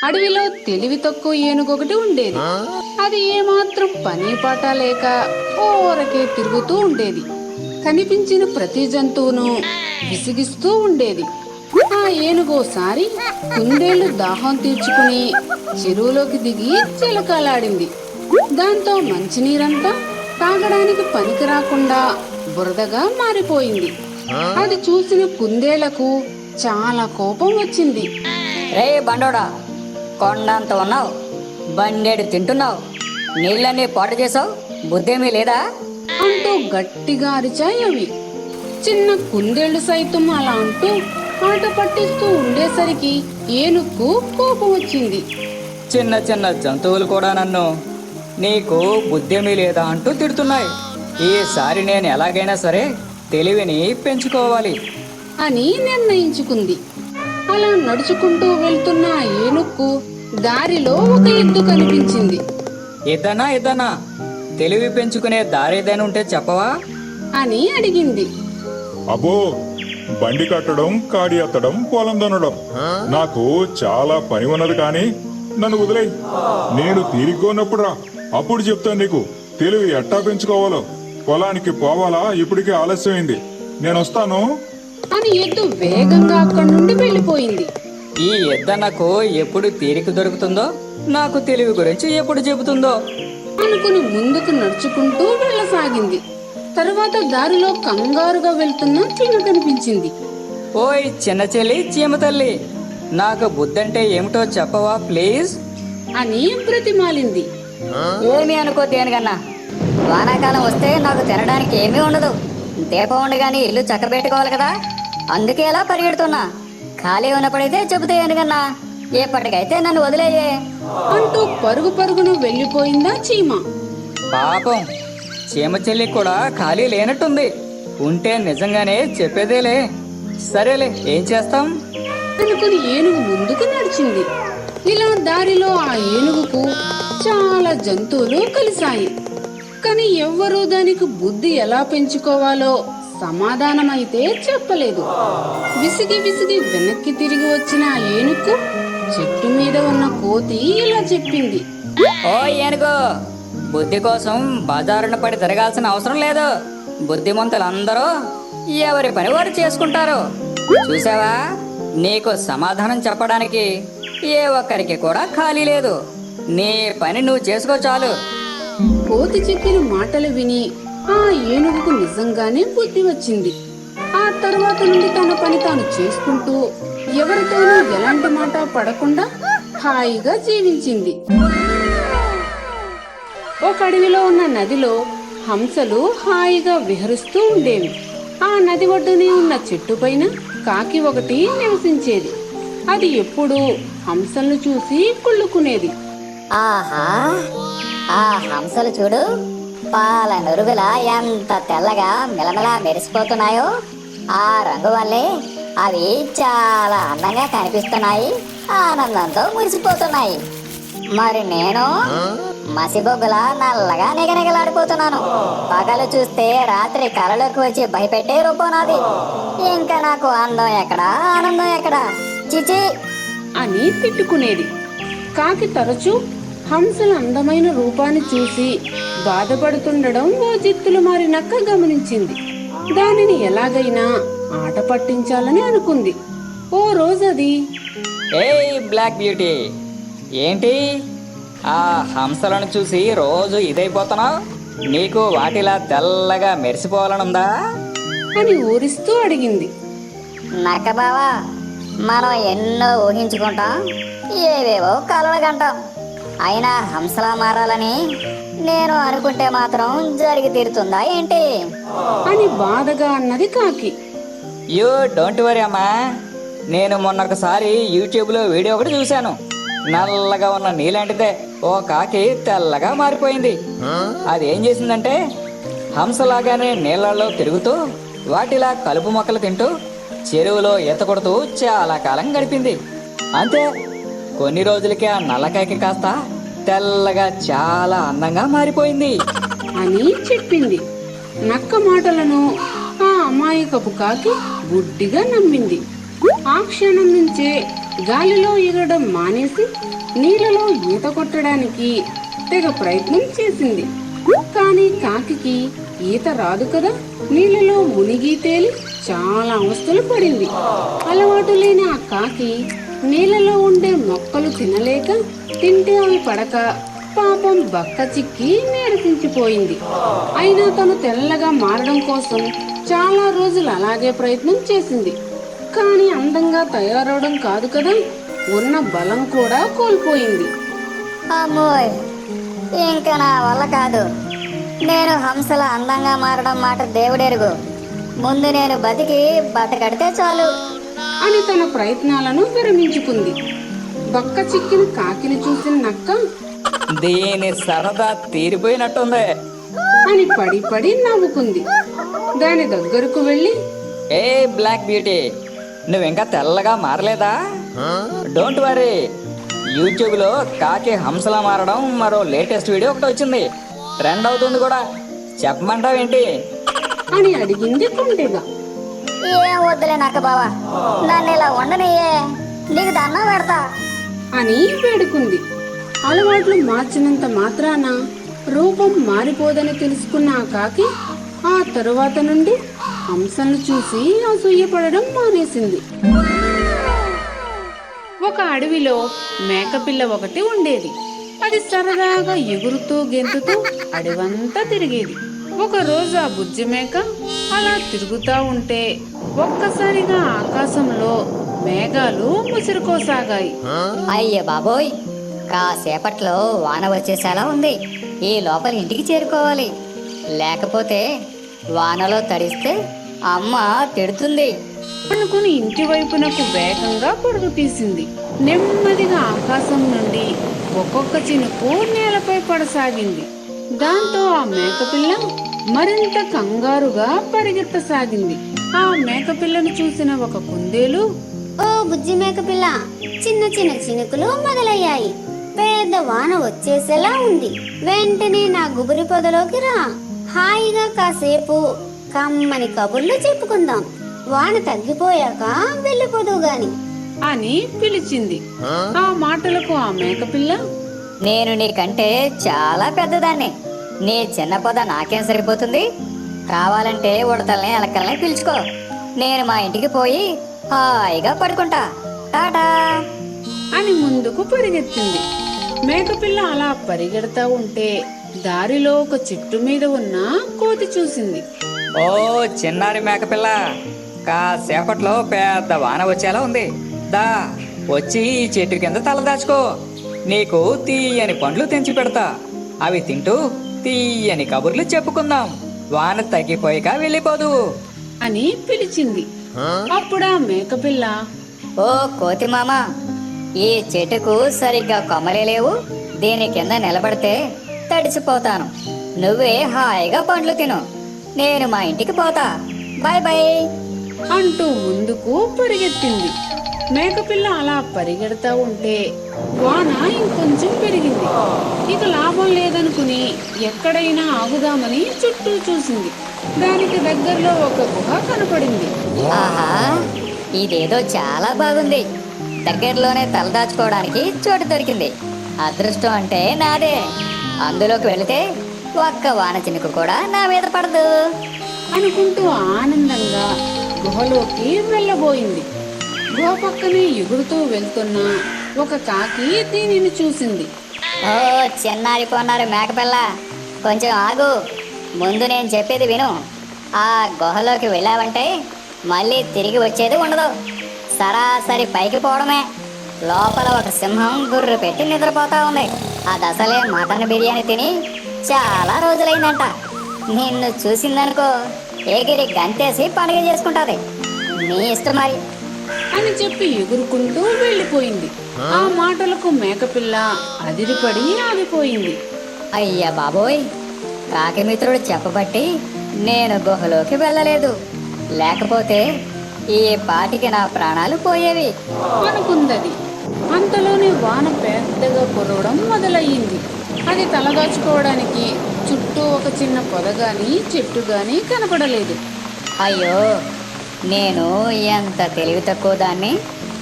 అడవిలో తెలివి తక్కువ ఏనుగొకటి ఉండేది. అది ఏమాత్రం పని పాట లేక ఊరకే తిరుగుతూ ఉండేది. కనిపించిన ప్రతి జంతువును విసిగిస్తూ ఉండేది. ఆ ఏనుగోసారి కుందేళ్లు దాహం తీర్చుకుని చెరువులోకి దిగి చిలకలాడింది. దాంతో మంచినీరంతా తాగడానికి పనికి రాకుండా బురదగా మారిపోయింది. అది చూసిన కుందేళ్లకు చాలా కోపం వచ్చింది. రే బండోడా, కొండంత ఉన్నావు, బండేడు తింటున్నావు, నీళ్ళన్నీ పాటు చేసావు, బుద్ధేమీ లేదా అంటూ గట్టిగా అరిచాయి అవి. చిన్న కుందేళ్లు సైతం అలా అంటూ ఆట పట్టిస్తూ ఉండేసరికి ఏనుక్కు కోపం వచ్చింది. చిన్న చిన్న జంతువులు కూడా నన్ను నీకు బుద్ధేమీ లేదా అంటూ తిడుతున్నాయి. ఈసారి నేను ఎలాగైనా సరే తెలివిని పెంచుకోవాలి అని నిర్ణయించుకుంది. అలా నడుచుకుంటూ వెళ్తున్న ఆ ఏనుక్కు దారిలో ఒక ఎద్దు కనిపించింది. ఇదనా తెలివి పెంచుకునే దారేదైనా ఉంటే చెప్పవా అని అడిగింది. అబ్బో, బండి కట్టడం, కాడి ఎత్తడం, పొలం దున్నడం నాకు చాలా పని ఉన్నది, కానీ నన్ను వదిలేయ్. నేను తీరిగ్గోన్నప్పుడు రా, అప్పుడు చెప్తాను నీకు తెలివి ఎట్టా పెంచుకోవాలో. పొలానికి పోవాలా, ఇప్పటికే ఆలస్యమైంది, నేను వస్తాను అని ఎద్దు వేగంగా అక్కడి నుండి వెళ్ళిపోయింది. ఈ ఎద్దనకు ఎప్పుడు తీరిక దొరుకుతుందో, నాకు తెలివి గురించి ఎప్పుడు చెబుతుందో అనుకుని ముందుకు నడుచుకుంటూ వెళ్ళసాగింది. తరువాత దారిలో కంగారుగా వెళ్తున్న చీమ కనిపించింది. ఓయ్ చిన్న చెల్లి చీమ తల్లి, నాకు బుద్ధంటే ఏమిటో చెప్పవా ప్లీజ్ అని బ్రతిమాలింది. ఏమీ అనుకో దేనికన్నా, వానాకాలం వస్తే నాకు తినడానికి ఏమీ ఉండదు. దీపం ఉండగానే ఇల్లు చక్కబెట్టుకోవాలి కదా, అందుకే ఇలా పరిగెడుతున్నా. ఖాళీ ఉన్నప్పుడైతే చెబుతే ఏనుగన్నా, ఎప్పటికైతే నన్ను వదిలేయే అంటూ పరుగు పరుగున వెళ్ళిపోయిందా చీమ. పాపం చీమ చెల్లి కూడా ఖాళీ లేనట్టుంది. ఉంటే నిజంగానే చెప్పేదేలే. సరేలే, ఏం చేస్తాం అనుకుని ఏనుగు ముందుకు నడిచింది. ఇలా దారిలో ఆ ఏనుగుకు చాలా జంతువులు కలిశాయి. కానీ ఎవ్వరూ దానికి బుద్ధి ఎలా పెంచుకోవాలో సమాధానమైతే చెప్పలేదు. విసిగి విసిగి వెనక్కి తిరిగి వచ్చిన ఆ ఏనుగు చెట్టు మీద ఉన్న కోతి ఇలా చెప్పింది. ఓ ఏనుగు, బుద్ధి కోసం బజారున పడి తిరగాల్సిన అవసరం లేదు. బుద్ధిమంతులందరూ ఎవరి పని వారు చేసుకుంటారు. చూసావా, నీకు సమాధానం చెప్పడానికి ఏ ఒక్కరికి కూడా ఖాళీ లేదు. నీ పని నువ్వు చేసుకో చాలు. కోతి చెప్పిన మాటలు విని ఆ ఏనుగుకు నిజంగానే బుద్ధి వచ్చింది. ఆ తర్వాత నుండి తన పని తాను చేసుకుంటూ ఎవరితోనూ ఎలాంటి మాట పడకుండా హాయిగా జీవించింది. ఒక అడవిలో ఉన్న నదిలో హంసలు హాయిగా విహరిస్తూ ఉండేవి. ఆ నది ఒడ్డునే ఉన్న చెట్టు పైన కాకి ఒకటి నివసించేది. అది ఎప్పుడూ హంసలను చూసి కుళ్ళుకునేది. ఆహా, ఆ హంసలు చూడు, పాల నురుగులా ఎంత తెల్లగా మిలమిలా మెరిసిపోతున్నాయో. ఆ రంగు వల్లే అవి చాలా అందంగా కనిపిస్తున్నాయి, ఆనందంతో మురిసిపోతున్నాయి. మరి నేను మసిబొగ్గులా నల్లగా నిగనిగలాడిపోతున్నాను. పగలు చూస్తే రాత్రి కలలోకి వచ్చి భయపెట్టే రూపం నాది. ఇంకా నాకు అందం ఎక్కడా, ఆనందం ఎక్కడా, చిచి అని తిట్టుకునేది. కాకి తరచూ హంసల అందమైన రూపాన్ని చూసి బాధపడుతుండడం ఓ జిత్తులు మారినక్క గమనించింది. దానిని ఎలాగైనా ఆట పట్టించాలని అనుకుంది. ఓ రోజు అది, ఏయ్ బ్లాక్ బ్యూటీ, ఏంటి ఆ హంసలను చూసి రోజు ఇదైపోతున్నావు? నీకు వాటిలా తెల్లగా మెరిసిపోవాలనుందా అని ఊరిస్తూ అడిగింది. నక్క బావా, మనం ఎన్నో ఊహించుకుంటాం, ఏవేవో కలలు కంటాం. అయినా హంసలా మారాలని నేను అనుకుంటే మాత్రం జరిగి తీరుతుందా ఏంటి అని బాధగా అన్నది కాకి. యూ డోంట్ వరీ అమ్మా, నేను మొన్నొకసారి యూట్యూబ్లో వీడియో ఒకటి చూశాను. నల్లగా ఉన్న నీలాంటిదే ఓ కాకి తెల్లగా మారిపోయింది. అది ఏం చేసిందంటే హంసలాగానే నీళ్ళల్లో తిరుగుతూ వాటిలా కలుపు మొక్కలు తింటూ చెరువులో ఈత కొడుతూ చాలా కాలం గడిపింది. అంతే, కొన్ని రోజులకే ఆ నల్లకాకి కాస్త తెల్లగా చాలా అందంగా మారిపోయింది అని చెప్పింది. నక్క మాటలను ఆ అమాయకపు కాకి గుడ్డిగా నమ్మింది. ఆ క్షణం నుంచే గాలిలో ఎగరడం మానేసి నీళ్ళలో ఈత కొట్టడానికి తెగ ప్రయత్నం చేసింది. కానీ కాకికి ఈత రాదు కదా. నీళ్ళలో మునిగి తేలి చాలా అవస్థలు పడింది. అలవాటు లేని ఆ కాకి నీళ్ళలో ఉండే మొక్కలు తినలేక, తింటే అవి పడక పాపం బక్క చిక్కి నీరసించిపోయింది. అయినా తను తెల్లగా మారడం కోసం చాలా రోజులు అలాగే ప్రయత్నం చేసింది. కానీ అందంగా తయారవడం కాదు కదా, ఉన్న బలం కూడా కోల్పోయింది. అమ్మోయ్, ఇంకా నా వల్ల కాదు. నేను హంసల అందంగా మారడం మాట దేవుడెరుగు. ముందు నేను బతికి బతకడితే చాలు అని తన ప్రయత్నాలను విరమించుకుంది. బక్క చిక్కిన కాకిని చూసిన నక్క దీని సరదా తీరిపోయినట్టుంది. అని పడి పడి నవ్వుకుంది. దాని దగ్గరకు వెళ్ళి, ఏ బ్లాక్ బ్యూటీ, నువ్వింకా తెల్లగా మారలేదా? డోంట్ వరీ, యూట్యూబ్లో కాకి హంసలా మారడం మరో లేటెస్ట్ వీడియో ఒకటి వచ్చింది. ట్రెండ్ అవుతుంది కూడా. చెప్పమంటావేంటి? అని అడిగింది కొంటెగా. ఏం వద్దులే నక్క బావా, నన్ను ఇలా ఉండనియే, నీకు దండం పెడతా అని వేడుకుంది. అలవాట్లు మార్చినంత మాత్రాన రూపం మారిపోదని తెలుసుకున్న ఆ కాకి ఆ తరువాత నుండి హంసలను చూసి అసూయపడడం మానేసింది. ఒక అడవిలో మేకపిల్ల ఒకటి ఉండేది. అది సరదాగా ఎగురుతూ గెంతుతూ అడవంతా తిరిగేది. ఒక రోజు ఆ బుజ్జి మేక అలా తిరుగుతా ఉంటే ఒక్కసారిగా ఆకాశంలో మేఘాలు ముసురుకోసాగాయి. అయ్య బాబోయ్, కాసేపట్లో వాన వచ్చేసేలా ఉంది. ఈ లోపల ఇంటికి చేరుకోవాలి, లేకపోతే వానలో తడిస్తే అమ్మ తిడుతుంది అనుకుని ఇంటి వైపునకు వేగంగా పరుగు తీసింది. నెమ్మదిగా ఆకాశం నుండి ఒక్కొక్క చినుకు నేలపై పడసాగింది. దాంతో ఆ మేకపిల్ల మరింత కంగారుగా పరిగెత్తసాగింది. ఆ మేకపిల్లను చూసిన ఒక కుందేలు, ఓ బుజ్జి మేకపిల్ల, చిన్న చిన్న చినుకులు మొదలయ్యాయి. పెద్ద వాన వచ్చేసేలా ఉంది. వెంటనే నా గుబురి పొదలోకి రా. హాయిగా కాసేపు కమ్మని కబుర్లు చెప్పుకుందాం. వాన తగ్గిపోయాక వెళ్ళిపోదువు గాని అని పిలిచింది. ఆ మాటలకు ఆ మేకపిల్ల, నేను నీకంటే చాలా పెద్దదాన్ని. నీ చిన్న పొద నాకేం సరిపోతుంది? కావాలంటే ఉడతల్ని ఎలకల్ని పిలుచుకో. నేను మా ఇంటికి పోయి హాయిగా పడుకుంటా. టాటా అని ముందుకు పరిగెత్తింది. మేకపిల్ల అలా పరిగెడతా ఉంటే దారిలో ఒక చెట్టు మీద ఉన్న కోతి చూసింది. ఓ చిన్నారి మేకపిల్ల, కాసేపట్లో పెద్ద వాన వచ్చేలా ఉంది. దా వచ్చి ఈ చెట్టు కింద తలదాచుకో. నీకు తీయని పండ్లు తెంచి పెడతా. అవి తింటూ తీయని కబుర్లు చెప్పుకుందాం. వాన తగ్గిపోయాక వెళ్ళిపోదు అని పిలిచింది. అప్పుడా మేకపిల్ల, ఓ కోతి మామ, ఈ చెట్టుకు సరిగ్గా కొమ్మలే లేవు. దీని కింద నిలబడితే తడిసిపోతాను. నువ్వే హాయిగా పండ్లు తిను. నేను మా ఇంటికి పోతా. బాయ్ బాయ్ అంటూ ముందుకు పరిగెత్తింది. మేకపిల్ల అలా పరిగెడతా ఉంటే వాన ఇంకొంచెం పెరిగింది. ఇక లాభం లేదనుకుని ఎక్కడైనా ఆగుదామని చుట్టూ చూసింది. దానికి దగ్గరలో ఒక గుహ కనపడింది. ఆహా, ఇదేదో చాలా బాగుంది. దగ్గరలోనే తలదాచుకోవడానికి చోటు దొరికింది. అదృష్టం అంటే నాదే. అందులోకి వెళితే ఒక్క వాన చినుకు కూడా నా మీద పడదు అనుకుంటూ ఆనందంగా గుహలోకి వెళ్ళబోయింది. గుహ పక్కనే ఎగురుతూ వెళ్తున్న ఒక కాకి దీనిని చూసింది. ఓ చిన్నారి పొన్నారు మేకపిల్ల, కొంచెం ఆగు. ముందు నేను చెప్పేది విను. ఆ గుహలోకి వెళ్ళావంటే మళ్ళీ తిరిగి వచ్చేది ఉండదు. సరాసరి పైకి పోవడమే. లోపల ఒక సింహం గుర్రు పెట్టి నిద్రపోతా ఉంది. అది అసలే మటన్ బిర్యానీ తిని చాలా రోజులైందంట. నిన్ను చూసిందనుకో ఎగిరి గంతేసి పండుగ చేసుకుంటాది. నీ ఇష్టం మరి అని చెప్పి ఎగురుకుంటూ వెళ్ళిపోయింది. ఆ మాటలకు మేకపిల్ల అదిరిపడి ఆగిపోయింది. అయ్యా బాబోయ్, కాకిమిత్రుడు చెప్పబట్టి నేను గుహలోకి వెళ్ళలేదు. లేకపోతే ఈ పాటికి నా ప్రాణాలు పోయేవి అనుకుందది. అంతలోనే వాన పెద్దగా కురవడం మొదలయ్యింది. అది తలదాచుకోవడానికి చుట్టూ ఒక చిన్న పొద గాని చెట్టు గాని కనపడలేదు. అయ్యో, నేను ఎంత తెలివి తక్కువ దాన్ని.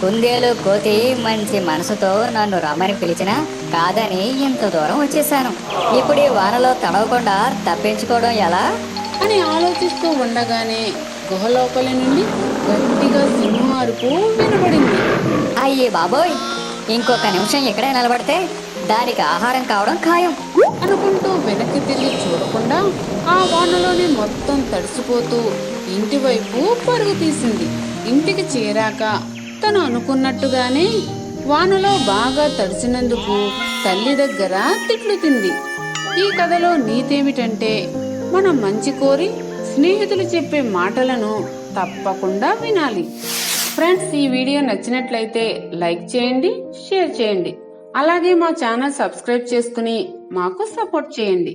కుందేలు కోతి మంచి మనసుతో నన్ను రమ్మని పిలిచినా కాదని ఇంత దూరం వచ్చేసాను. ఇప్పుడు ఈ వానలో తడవకుండా తప్పించుకోవడం ఎలా? అని ఆలోచిస్తూ ఉండగానే గుహ లోపలి నుండి గట్టిగా సింహం అరుపు వినబడింది. అయ్యే బాబోయ్, ఇంకొక నిమిషం ఇక్కడే నిలబడితే దానికి ఆహారం కావడం ఖాయం అనుకుంటూ వెనక్కి తిరిగి చూడకుండా ఆ వానలోనే మొత్తం తడిసిపోతూ ఇంటి వైపు పరుగు తీసింది. ఇంటికి చేరాక తను అనుకున్నట్టుగానే వానలో బాగా తడిసినందుకు తల్లి దగ్గర తిట్లు తింది. ఈ కథలో నీతేమిటంటే, మనం మంచి కోరి స్నేహితులు చెప్పే మాటలను తప్పకుండా వినాలి. ఫ్రెండ్స్, ఈ వీడియో నచ్చినట్లయితే లైక్ చేయండి, షేర్ చేయండి. అలాగే మా ఛానల్ సబ్స్క్రైబ్ చేసుకుని మాకు సపోర్ట్ చేయండి.